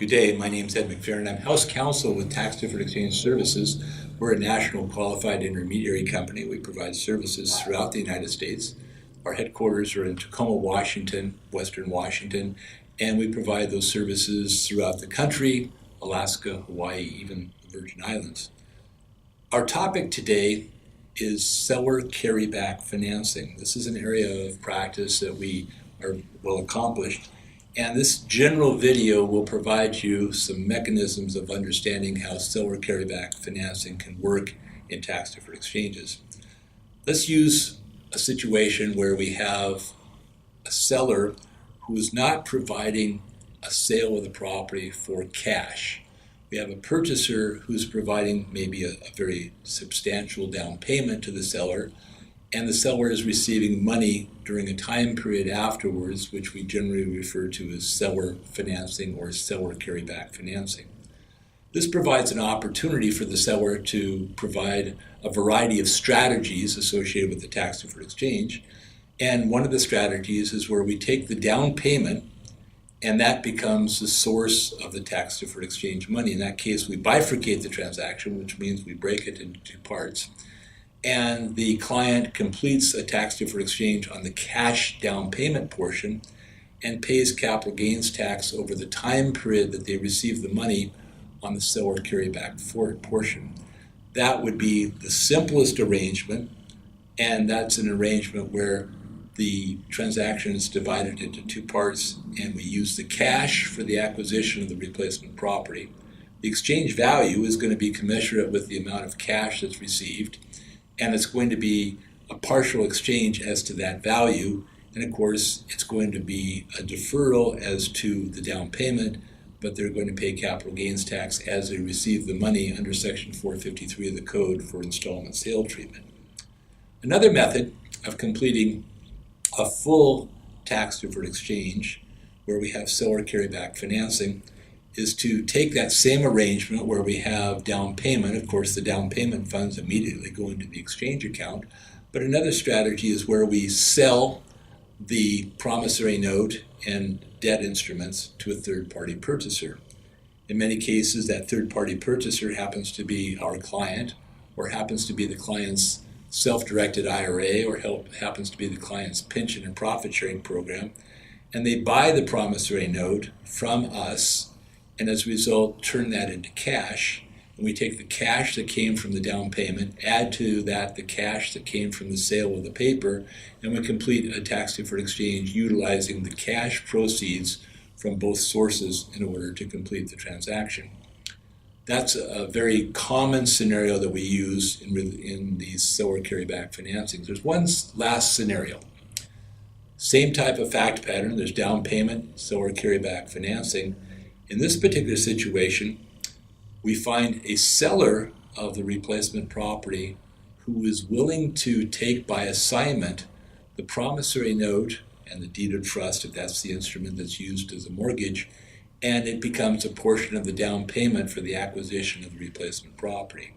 Good day, my name is Ed McFerran. I'm House Counsel with Tax Deferred Exchange Services. We're a national qualified intermediary company. We provide services throughout the United States. Our headquarters are in Tacoma, Washington, Western Washington, and we provide those services throughout the country, Alaska, Hawaii, even the Virgin Islands. Our topic today is seller carryback financing. This is an area of practice that we are well accomplished. And this general video will provide you some mechanisms of understanding how seller carryback financing can work in tax deferred exchanges. Let's use a situation where we have a seller who is not providing a sale of the property for cash. We have a purchaser who's providing maybe a very substantial down payment to the seller, and the seller is receiving money during a time period afterwards, which we generally refer to as seller financing or seller carryback financing. This provides an opportunity for the seller to provide a variety of strategies associated with the tax deferred exchange. And one of the strategies is where we take the down payment and that becomes the source of the tax deferred exchange money. In that case, we bifurcate the transaction, which means we break it into two parts. And the client completes a tax deferred exchange on the cash down payment portion and pays capital gains tax over the time period that they receive the money on the seller carryback portion. That would be the simplest arrangement, and that's an arrangement where the transaction is divided into two parts, and we use the cash for the acquisition of the replacement property. The exchange value is going to be commensurate with the amount of cash that's received, and it's going to be a partial exchange as to that value. And of course, it's going to be a deferral as to the down payment, but they're going to pay capital gains tax as they receive the money under Section 453 of the Code for installment sale treatment. Another method of completing a full tax deferred exchange where we have seller carryback financing is to take that same arrangement where we have down payment. Of course, the down payment funds immediately go into the exchange account. But another strategy is where we sell the promissory note and debt instruments to a third-party purchaser. In many cases, that third-party purchaser happens to be our client, or happens to be the client's self-directed IRA, or happens to be the client's pension and profit-sharing program. And they buy the promissory note from us, and as a result, turn that into cash. And we take the cash that came from the down payment, add to that the cash that came from the sale of the paper, and we complete a tax deferred exchange utilizing the cash proceeds from both sources in order to complete the transaction. That's a very common scenario that we use in these seller carryback financings. There's one last scenario. Same type of fact pattern. There's down payment, seller carryback financing. In this particular situation, we find a seller of the replacement property who is willing to take by assignment the promissory note and the deed of trust, if that's the instrument that's used as a mortgage, and it becomes a portion of the down payment for the acquisition of the replacement property.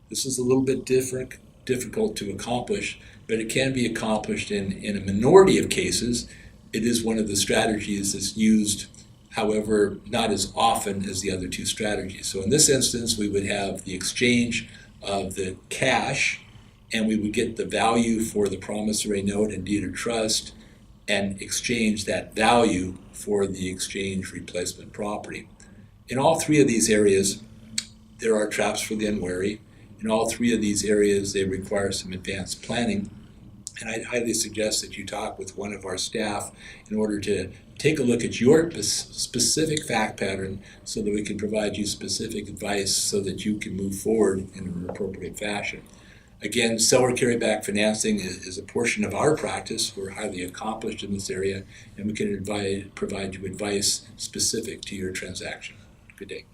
This is a little bit difficult to accomplish, but it can be accomplished in a minority of cases. It is one of the strategies that's used, however, not as often as the other two strategies. So in this instance, we would have the exchange of the cash, and we would get the value for the promissory note and deed of trust, and exchange that value for the exchange replacement property. In all three of these areas, there are traps for the unwary. In all three of these areas, they require some advanced planning. And I'd highly suggest that you talk with one of our staff in order to take a look at your specific fact pattern so that we can provide you specific advice so that you can move forward in an appropriate fashion. Again, seller carryback financing is a portion of our practice. We're highly accomplished in this area, and we can provide you advice specific to your transaction. Good day.